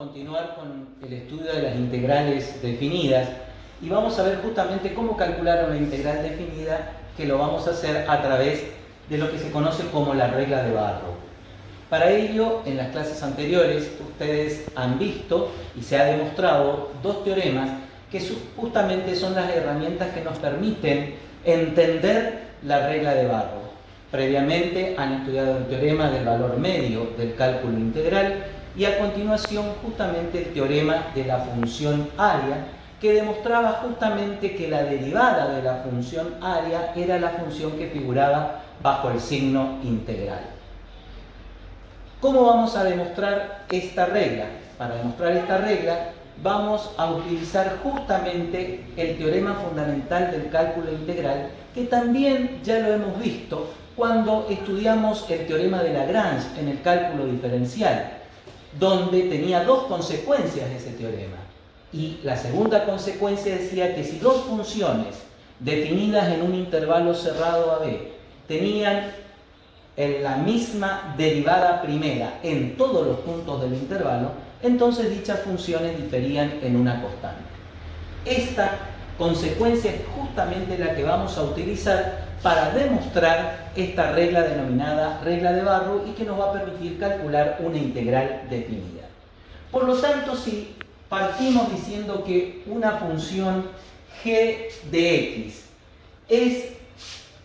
Continuar con el estudio de las integrales definidas y vamos a ver justamente cómo calcular una integral definida, que lo vamos a hacer a través de lo que se conoce como la regla de Barrow. Para ello, en las clases anteriores ustedes han visto y se ha demostrado dos teoremas que justamente son las herramientas que nos permiten entender la regla de Barrow. Previamente han estudiado el teorema del valor medio del cálculo integral y a continuación justamente el teorema de la función área, que demostraba justamente que la derivada de la función área era la función que figuraba bajo el signo integral. ¿Cómo vamos a demostrar esta regla? Para demostrar esta regla vamos a utilizar justamente el teorema fundamental del cálculo integral, que también ya lo hemos visto cuando estudiamos el teorema de Lagrange en el cálculo diferencial, donde tenía dos consecuencias ese teorema. Y la segunda consecuencia decía que si dos funciones definidas en un intervalo cerrado AB tenían la misma derivada primera en todos los puntos del intervalo, entonces dichas funciones diferían en una constante. Esta consecuencia es justamente la que vamos a utilizar para demostrar esta regla denominada regla de Barrow y que nos va a permitir calcular una integral definida. Por lo tanto, si partimos diciendo que una función g de x es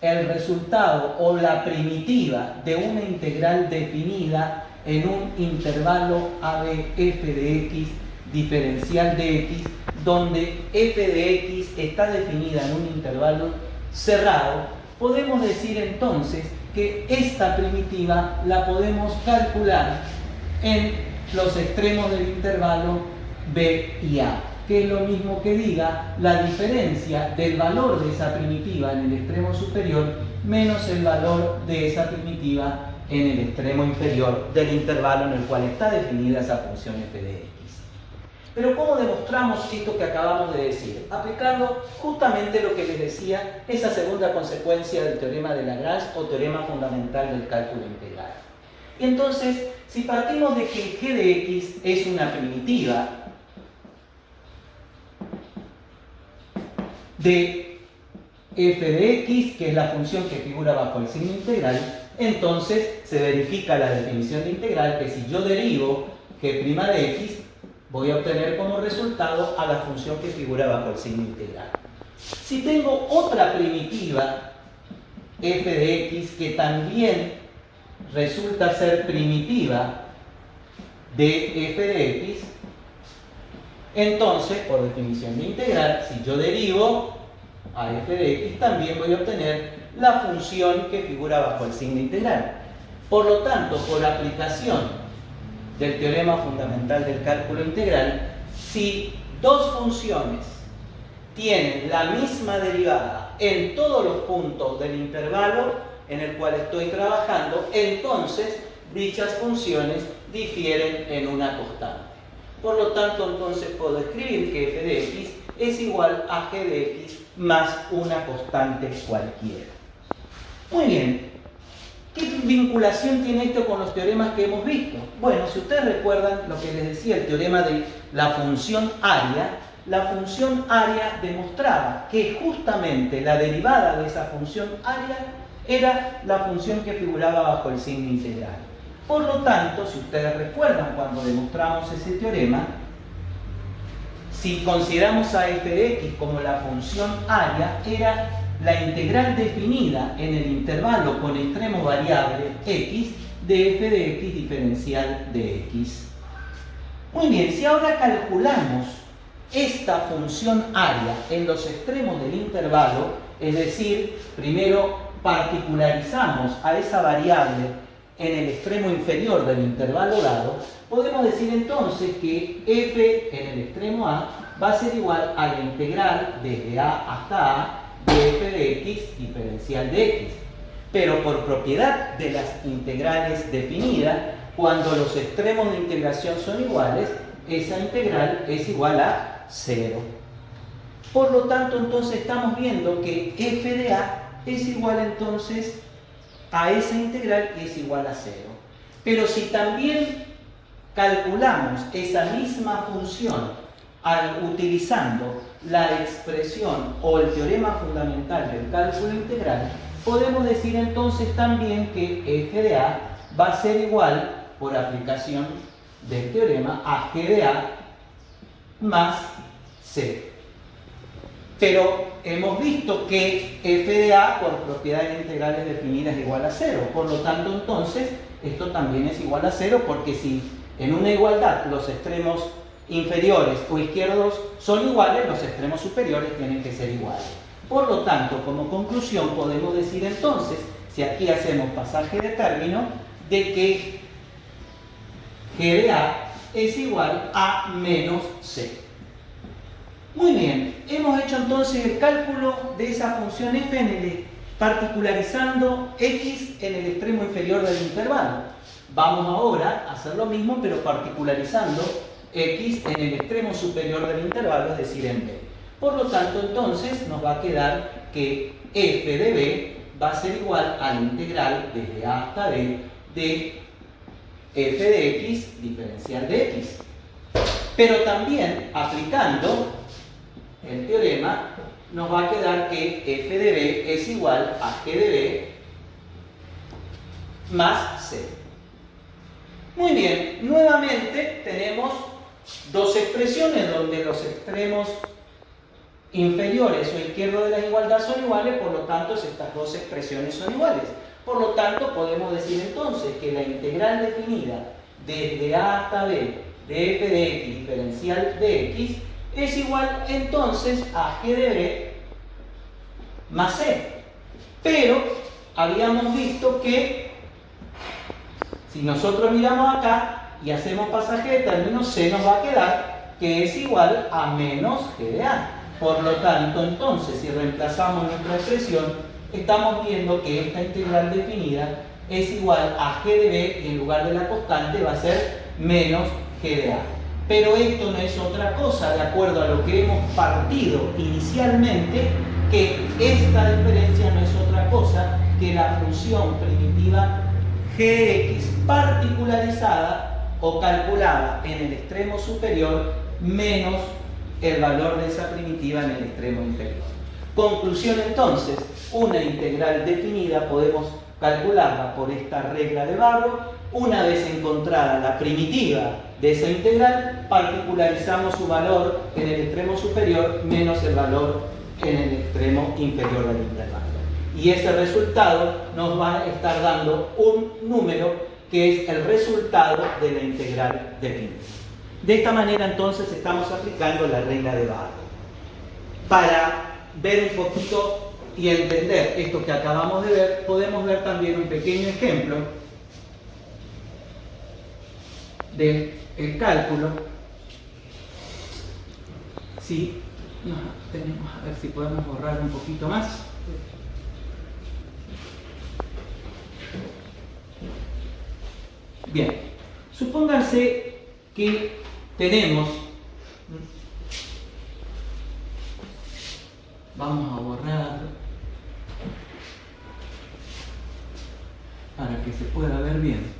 el resultado o la primitiva de una integral definida en un intervalo AB f de x diferencial de x, donde f de x está definida en un intervalo cerrado, podemos decir entonces que esta primitiva la podemos calcular en los extremos del intervalo b y a, que es lo mismo que diga la diferencia del valor de esa primitiva en el extremo superior menos el valor de esa primitiva en el extremo inferior del intervalo en el cual está definida esa función f de x. Pero ¿cómo demostramos esto que acabamos de decir? Aplicando justamente lo que les decía, esa segunda consecuencia del teorema de Lagrange o teorema fundamental del cálculo integral. Y entonces, si partimos de que g de x es una primitiva de f de x, que es la función que figura bajo el signo integral, entonces se verifica la definición de integral, que si yo derivo g' de x, voy a obtener como resultado a la función que figura bajo el signo integral. Si tengo otra primitiva, f de x, que también resulta ser primitiva de f de x, entonces, por definición de integral, si yo derivo a f de x, también voy a obtener la función que figura bajo el signo integral. Por lo tanto, por aplicación del teorema fundamental del cálculo integral, si dos funciones tienen la misma derivada en todos los puntos del intervalo en el cual estoy trabajando, entonces dichas funciones difieren en una constante. Por lo tanto, entonces puedo escribir que f de x es igual a g de x más una constante cualquiera. Muy bien. ¿Qué vinculación tiene esto con los teoremas que hemos visto? Bueno, si ustedes recuerdan lo que les decía, el teorema de la función área demostraba que justamente la derivada de esa función área era la función que figuraba bajo el signo integral. Por lo tanto, si ustedes recuerdan cuando demostramos ese teorema, si consideramos a f de x como la función área, era la integral definida en el intervalo con extremo variable x de f de x diferencial de x. Muy bien, si ahora calculamos esta función área en los extremos del intervalo, es decir, primero particularizamos a esa variable en el extremo inferior del intervalo dado, podemos decir entonces que f en el extremo a va a ser igual a la integral desde a hasta a de f de x diferencial de x. Pero por propiedad de las integrales definidas, cuando los extremos de integración son iguales, esa integral es igual a 0. Por lo tanto, entonces estamos viendo que f de a es igual entonces a esa integral y es igual a 0. Pero si también calculamos esa misma función utilizando la expresión o el teorema fundamental del cálculo integral, podemos decir entonces también que f de a va a ser igual, por aplicación del teorema, a g de a más c. Pero hemos visto que f de a por propiedades integrales definidas es igual a 0. Por lo tanto, entonces, esto también es igual a 0, porque si en una igualdad los extremos inferiores o izquierdos son iguales, los extremos superiores tienen que ser iguales. Por lo tanto, como conclusión, podemos decir entonces, si aquí hacemos pasaje de término, de que g de a es igual a menos c. Muy bien, hemos hecho entonces el cálculo de esa función f particularizando x en el extremo inferior del intervalo. Vamos ahora a hacer lo mismo, pero particularizando x en el extremo superior del intervalo, es decir, en b. Por lo tanto, entonces, nos va a quedar que f de b va a ser igual a la integral desde a hasta b de f de x diferencial de x. Pero también, aplicando el teorema, nos va a quedar que f de b es igual a g de b más c. Muy bien, nuevamente tenemos dos expresiones donde los extremos inferiores o izquierdos de la igualdad son iguales, por lo tanto estas dos expresiones son iguales. Por lo tanto, podemos decir entonces que la integral definida desde a hasta b de f de x diferencial de x es igual entonces a g de b más c. Pero habíamos visto que si nosotros miramos acá y hacemos pasaje de términos, c nos va a quedar que es igual a menos g de a. Por lo tanto, entonces, si reemplazamos nuestra expresión, estamos viendo que esta integral definida es igual a g de b y en lugar de la constante va a ser menos g de a. Pero esto no es otra cosa, de acuerdo a lo que hemos partido inicialmente, que esta diferencia no es otra cosa que la función primitiva gx particularizada o calculada en el extremo superior menos el valor de esa primitiva en el extremo inferior. Conclusión entonces, una integral definida podemos calcularla por esta regla de Barrow. Una vez encontrada la primitiva de esa integral, particularizamos su valor en el extremo superior menos el valor en el extremo inferior del intervalo. Y ese resultado nos va a estar dando un número que es el resultado de la integral definida. De esta manera entonces estamos aplicando la regla de Barrow. Para ver un poquito y entender esto que acabamos de ver, podemos ver también un pequeño ejemplo del cálculo. Sí, no, tenemos, a ver si podemos borrar un poquito más. Bien, supónganse que tenemos, vamos a borrar para que se pueda ver bien.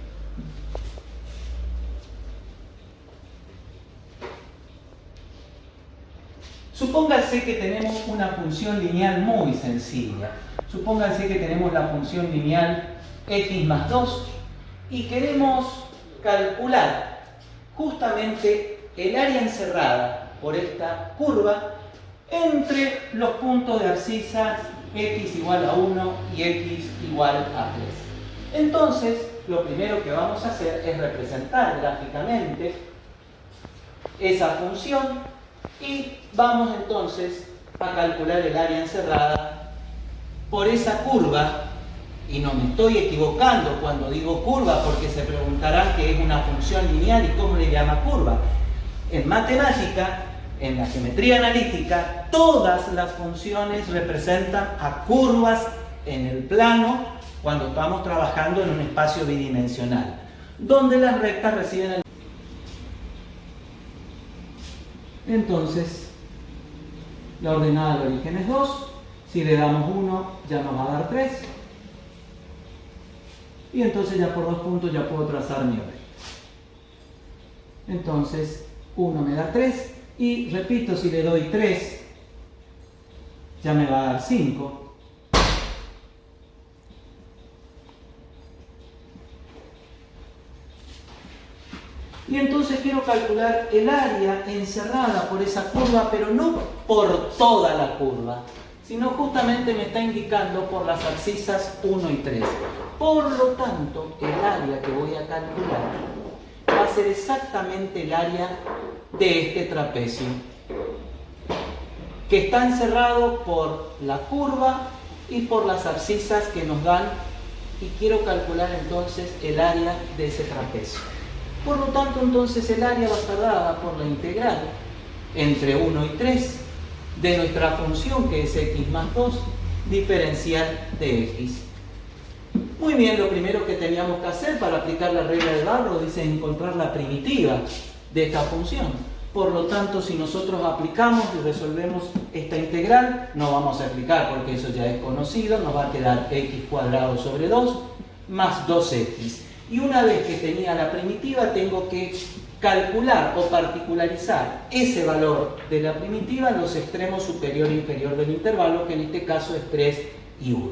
Supónganse que tenemos una función lineal muy sencilla. Supónganse que tenemos la función lineal x más 2 y queremos calcular justamente el área encerrada por esta curva entre los puntos de abscisas x igual a 1 y x igual a 3. Entonces, lo primero que vamos a hacer es representar gráficamente esa función y vamos entonces a calcular el área encerrada por esa curva. Y no me estoy equivocando cuando digo curva, porque se preguntarán qué es una función lineal y cómo le llama curva. En matemática, en la geometría analítica, todas las funciones representan a curvas en el plano cuando estamos trabajando en un espacio bidimensional, donde las rectas reciben el... Entonces, la ordenada de origen es 2, si le damos 1 ya nos va a dar 3, y entonces ya por 2 puntos ya puedo trazar mi recta. Entonces 1 me da 3 y repito, si le doy 3 ya me va a dar 5. Y entonces quiero calcular el área encerrada por esa curva, pero no por toda la curva, sino justamente me está indicando por las abscisas 1 y 3. Por lo tanto, el área que voy a calcular va a ser exactamente el área de este trapecio, que está encerrado por la curva y por las abscisas que nos dan, y quiero calcular entonces el área de ese trapecio. Por lo tanto, entonces el área va a estar dada por la integral entre 1 y 3 de nuestra función, que es x más 2, diferencial de x. Muy bien, lo primero que teníamos que hacer para aplicar la regla de Barrow dice encontrar la primitiva de esta función. Por lo tanto, si nosotros aplicamos y resolvemos esta integral, no vamos a aplicar porque eso ya es conocido, nos va a quedar x cuadrado sobre 2 más 2x. Y una vez que tenía la primitiva, tengo que calcular o particularizar ese valor de la primitiva en los extremos superior e inferior del intervalo, que en este caso es 3 y 1.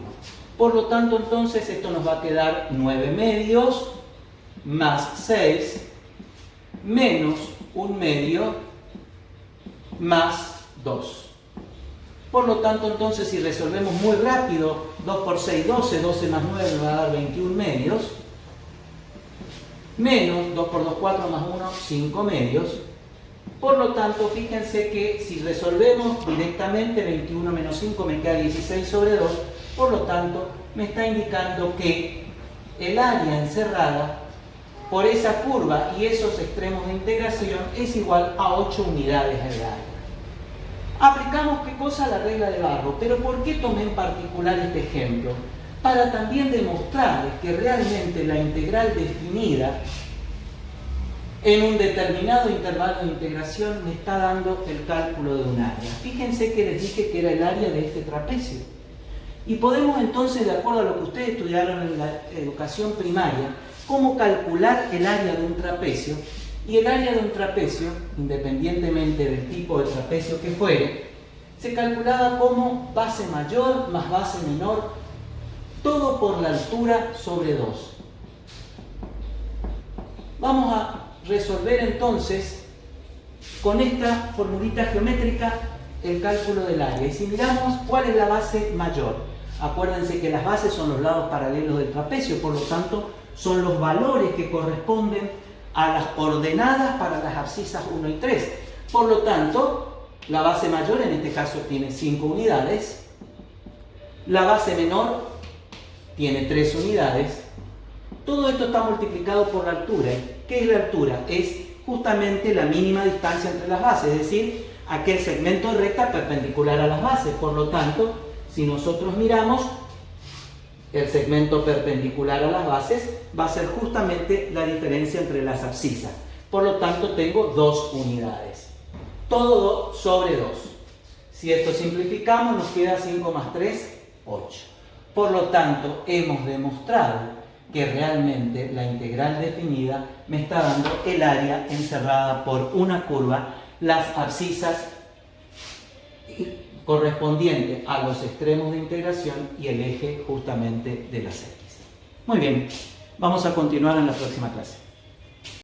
Por lo tanto, entonces, esto nos va a quedar 9 medios más 6 menos 1 medio más 2. Por lo tanto, entonces, si resolvemos muy rápido, 2 por 6, 12, 12 más 9 me va a dar 21 medios, menos 2 por 2, 4 más 1, 5 medios. Por lo tanto, fíjense que si resolvemos directamente, 21 menos 5 me queda 16 sobre 2. Por lo tanto, me está indicando que el área encerrada por esa curva y esos extremos de integración es igual a 8 unidades de área. Aplicamos, ¿qué cosa? La regla de Barrow. Pero ¿por qué tomé en particular este ejemplo? Para también demostrarles que realmente la integral definida en un determinado intervalo de integración me está dando el cálculo de un área. Fíjense que les dije que era el área de este trapecio. Y podemos entonces, de acuerdo a lo que ustedes estudiaron en la educación primaria, cómo calcular el área de un trapecio. Y el área de un trapecio, independientemente del tipo de trapecio que fuere, se calculaba como base mayor más base menor, todo por la altura sobre 2. Vamos a resolver entonces con esta formulita geométrica el cálculo del área. Y si miramos cuál es la base mayor, acuérdense que las bases son los lados paralelos del trapecio, por lo tanto son los valores que corresponden a las ordenadas para las abscisas 1 y 3. Por lo tanto, la base mayor en este caso tiene 5 unidades, la base menor tiene 3 unidades. Todo esto está multiplicado por la altura. ¿Qué es la altura? Es justamente la mínima distancia entre las bases, es decir, aquel segmento de recta perpendicular a las bases. Por lo tanto, si nosotros miramos, el segmento perpendicular a las bases va a ser justamente la diferencia entre las abscisas. Por lo tanto, tengo 2 unidades. Todo sobre 2. Si esto simplificamos, nos queda 5 más 3, 8. Por lo tanto, hemos demostrado que realmente la integral definida me está dando el área encerrada por una curva, las abscisas correspondientes a los extremos de integración y el eje justamente de las X. Muy bien, vamos a continuar en la próxima clase.